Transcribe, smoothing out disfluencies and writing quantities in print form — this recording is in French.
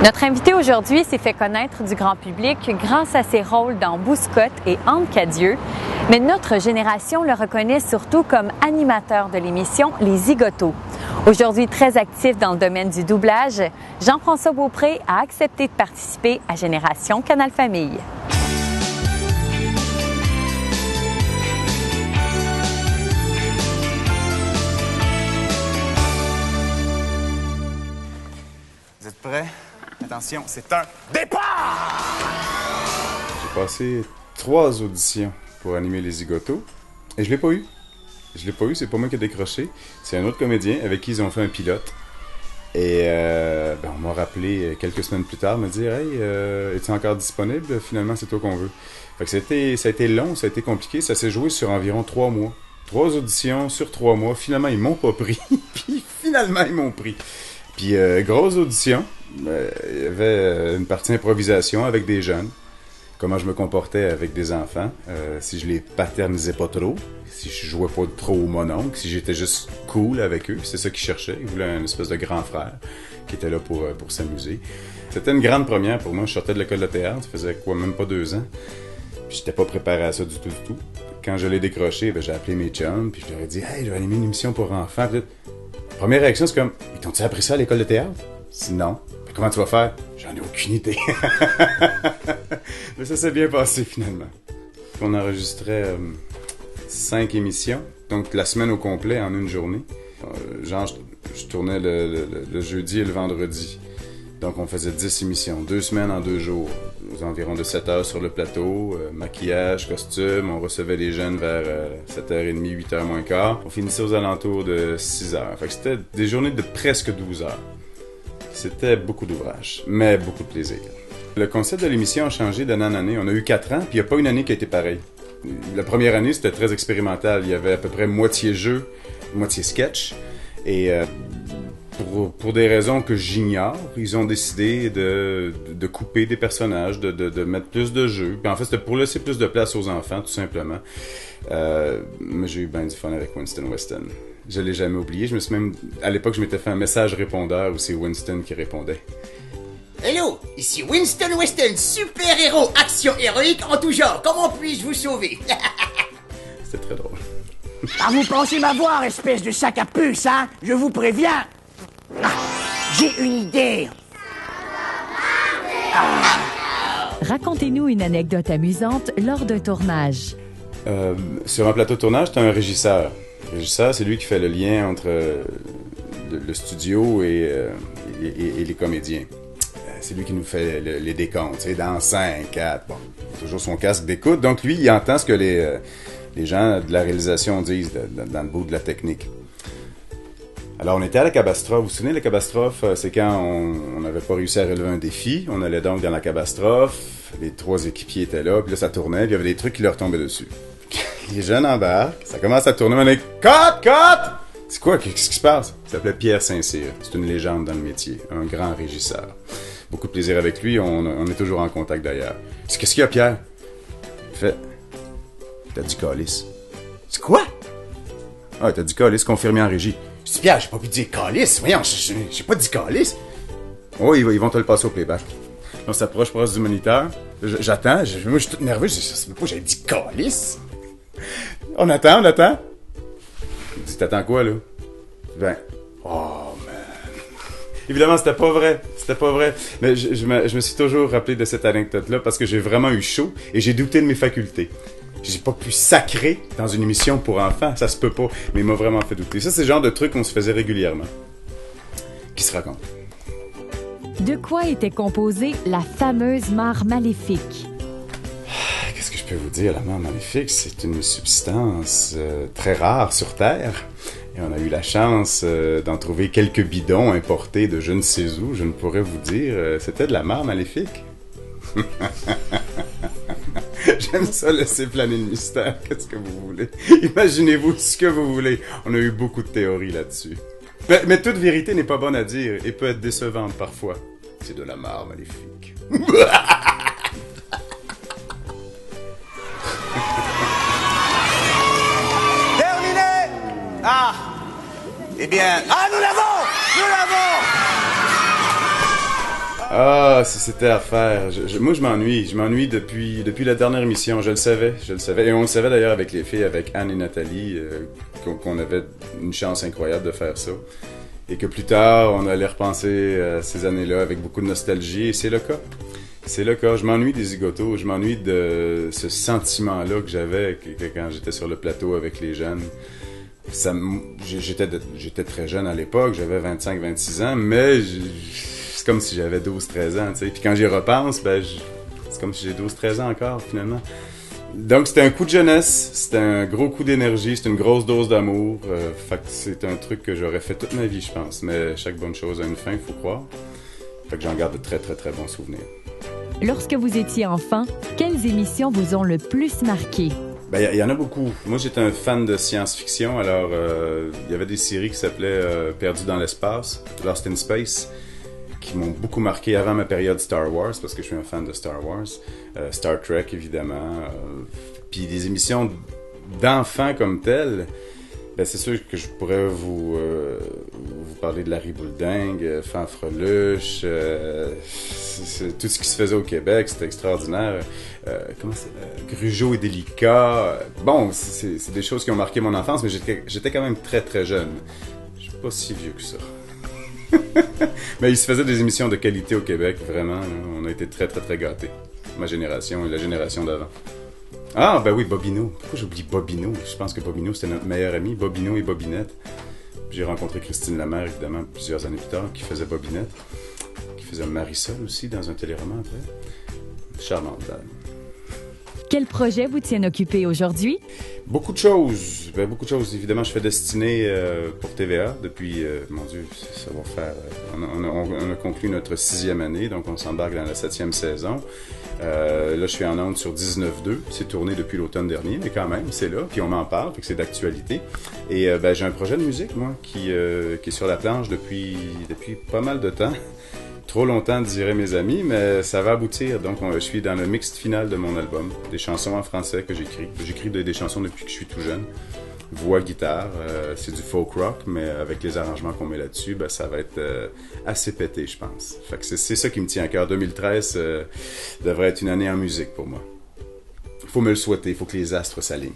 Notre invité aujourd'hui s'est fait connaître du grand public grâce à ses rôles dans Bouscotte et Anne Cadieux, mais notre génération le reconnaît surtout comme animateur de l'émission Les Zigotos. Aujourd'hui très actif dans le domaine du doublage, Jean-François Beaupré a accepté de participer à Génération Canal Famille. Vous êtes prêts? Attention, c'est un départ! J'ai passé 3 auditions pour animer Les Zigotos et je l'ai pas eu. Je l'ai pas eu, c'est pas moi qui ai décroché. C'est un autre comédien avec qui ils ont fait un pilote. Et on m'a rappelé quelques semaines plus tard, me dire « Hey, es-tu encore disponible? Finalement, c'est toi qu'on veut. » Fait que ça a été long, ça a été compliqué. Ça s'est joué sur environ 3 mois. 3 auditions sur 3 mois. Finalement, ils m'ont pas pris. Puis finalement, ils m'ont pris. Puis grosse audition. Il y avait une partie improvisation avec des jeunes. Comment je me comportais avec des enfants. Si je les paternisais pas trop. Si je jouais pas trop au mononcle. Si j'étais juste cool avec eux. C'est ça qu'ils cherchaient. Ils voulaient un espèce de grand frère qui était là pour s'amuser. C'était une grande première pour moi. Je sortais de l'école de théâtre. Ça faisait même pas 2 ans. Puis j'étais pas préparé à ça du tout. Quand je l'ai décroché, j'ai appelé mes chums. Puis je leur ai dit « Hey, je vais animer une émission pour enfants. » Première réaction, c'est comme « Ils t'ont-tu appris ça à l'école de théâtre? » Si non. Puis comment tu vas faire? J'en ai aucune idée. Mais ça s'est bien passé finalement. On enregistrait 5 émissions. Donc la semaine au complet en une journée. Je tournais le jeudi et le vendredi. Donc on faisait 10 émissions. 2 semaines en 2 jours. Aux environs de 7 heures sur le plateau. Maquillage, costume. On recevait les jeunes vers 7h30, 8h moins quart. On finissait aux alentours de 6h. Fait que c'était des journées de presque 12 heures. C'était beaucoup d'ouvrages, mais beaucoup de plaisir. Le concept de l'émission a changé d'année en année. On a eu 4 ans, puis il n'y a pas une année qui a été pareille. La première année, c'était très expérimental. Il y avait à peu près moitié jeu, moitié sketch. Et pour des raisons que j'ignore, ils ont décidé de couper des personnages, de mettre plus de jeux. Puis en fait, c'était pour laisser plus de place aux enfants, tout simplement. Mais j'ai eu bien du fun avec Winston Weston. Je l'ai jamais oublié. À l'époque, je m'étais fait un message répondeur où c'est Winston qui répondait. Hello, ici Winston Weston, super-héros, action héroïque en tout genre. Comment puis-je vous sauver? C'était très drôle. Ah, vous pensez m'avoir, espèce de sac à puce, hein? Je vous préviens. Ah, j'ai une idée. Racontez-nous une anecdote amusante lors d'un tournage. Sur un plateau de tournage, t'as un régisseur. Le régisseur, c'est lui qui fait le lien entre le studio et les comédiens. C'est lui qui nous fait les décomptes, tu sais, dans 5, 4, bon, il a toujours son casque d'écoute. Donc lui, il entend ce que les gens de la réalisation disent dans le bout de la technique. Alors on était à la cabastrophe. Vous vous souvenez, la cabastrophe, c'est quand on n'avait pas réussi à relever un défi. On allait donc dans la cabastrophe, les 3 équipiers étaient là, puis là ça tournait, puis il y avait des trucs qui leur tombaient dessus. Les jeunes embarquent, ça commence à tourner, on est « Cut! C'est quoi? Qu'est-ce qui se passe? » Il s'appelait Pierre Saint-Cyr. C'est une légende dans le métier, un grand régisseur. Beaucoup de plaisir avec lui, on est toujours en contact d'ailleurs. Qu'est-ce qu'il y a, Pierre? Il fait « T'as dit calice. » C'est quoi? Ah, t'as dit calice, confirmé en régie. Je dis « Pierre, j'ai pas pu dire calice. Voyons, j'ai pas dit calice. » Oh, ils vont te le passer au playback. On s'approche proche du moniteur. J'attends, moi je suis tout nerveux, je sais pas, j'avais dit calice. On attend. Il dit, t'attends quoi, là? Ben, oh, man. Évidemment, c'était pas vrai. Mais je me suis toujours rappelé de cette anecdote-là parce que j'ai vraiment eu chaud et j'ai douté de mes facultés. J'ai pas pu sacrer dans une émission pour enfants, ça se peut pas, mais il m'a vraiment fait douter. Ça, c'est le genre de truc qu'on se faisait régulièrement. Qui se raconte. De quoi était composée la fameuse mare maléfique? Qu'est-ce que je peux vous dire? La mare maléfique, c'est une substance très rare sur Terre. Et on a eu la chance d'en trouver quelques bidons importés de je ne sais où. Je ne pourrais vous dire. C'était de la mare maléfique. J'aime ça laisser planer le mystère. Qu'est-ce que vous voulez? Imaginez-vous ce que vous voulez. On a eu beaucoup de théories là-dessus. Mais toute vérité n'est pas bonne à dire et peut être décevante parfois. C'est de la mare maléfique. Terminé! Ah! Eh bien... Ah, nous l'avons! Ah, si c'était à faire. Moi, je m'ennuie. Je m'ennuie depuis la dernière émission. Je le savais. Et on le savait d'ailleurs avec les filles, avec Anne et Nathalie, qu'on avait une chance incroyable de faire ça. Et que plus tard, on allait repenser à ces années-là avec beaucoup de nostalgie. Et c'est le cas. C'est le cas. Je m'ennuie des zigotos. Je m'ennuie de ce sentiment-là que j'avais quand j'étais sur le plateau avec les jeunes. J'étais très jeune à l'époque. J'avais 25-26 ans, mais c'est comme si j'avais 12-13 ans, tu sais. Puis quand j'y repense, c'est comme si j'ai 12-13 ans encore, finalement. Donc, c'était un coup de jeunesse, c'était un gros coup d'énergie, c'était une grosse dose d'amour. Fait que c'est un truc que j'aurais fait toute ma vie, je pense. Mais chaque bonne chose a une fin, il faut croire. Fait que j'en garde de très, très, très bons souvenirs. Lorsque vous étiez enfant, quelles émissions vous ont le plus marqué? Ben, il y en a beaucoup. Moi, j'étais un fan de science-fiction, alors il y avait des séries qui s'appelaient Perdu dans l'espace, Lost in Space, qui m'ont beaucoup marqué avant ma période Star Wars, parce que je suis un fan de Star Wars. Star Trek, évidemment. Puis des émissions d'enfants comme telles, ben c'est sûr que je pourrais vous parler de Larry Boulding, Fanfreluche, tout ce qui se faisait au Québec, c'était extraordinaire. Grugeot et Délicat. Bon, c'est des choses qui ont marqué mon enfance, mais j'étais quand même très très jeune. Je suis pas si vieux que ça. Mais il se faisait des émissions de qualité au Québec, vraiment. On a été très, très, très gâtés. Ma génération et la génération d'avant. Ah, ben oui, Bobino. Pourquoi j'oublie Bobino? Je pense que Bobino, c'était notre meilleur ami. Bobino et Bobinette. J'ai rencontré Christine Lamère, évidemment, plusieurs années plus tard, qui faisait Bobinette. Qui faisait Marisol aussi, dans un téléroman après. Charmante dame. Quels projets vous tiennent occupé aujourd'hui? Beaucoup de choses. Ben, beaucoup de choses. Évidemment, je fais Destinée pour TVA depuis, mon Dieu, ça va faire... On a conclu notre 6e année, donc on s'embarque dans la 7e saison. Là, je suis en onde sur 19.2. C'est tourné depuis l'automne dernier, mais quand même, c'est là. Puis on m'en parle, fait que c'est d'actualité. Et ben, j'ai un projet de musique, moi, qui est sur la planche depuis pas mal de temps. Trop longtemps, diraient mes amis, mais ça va aboutir. Donc, je suis dans le mixte final de mon album. Des chansons en français que j'écris. J'écris des chansons depuis que je suis tout jeune. Voix, guitare. C'est du folk rock, mais avec les arrangements qu'on met là-dessus, ben, ça va être assez pété, je pense. Fait que c'est ça qui me tient à cœur. 2013 devrait être une année en musique pour moi. Il faut me le souhaiter. Il faut que les astres s'alignent.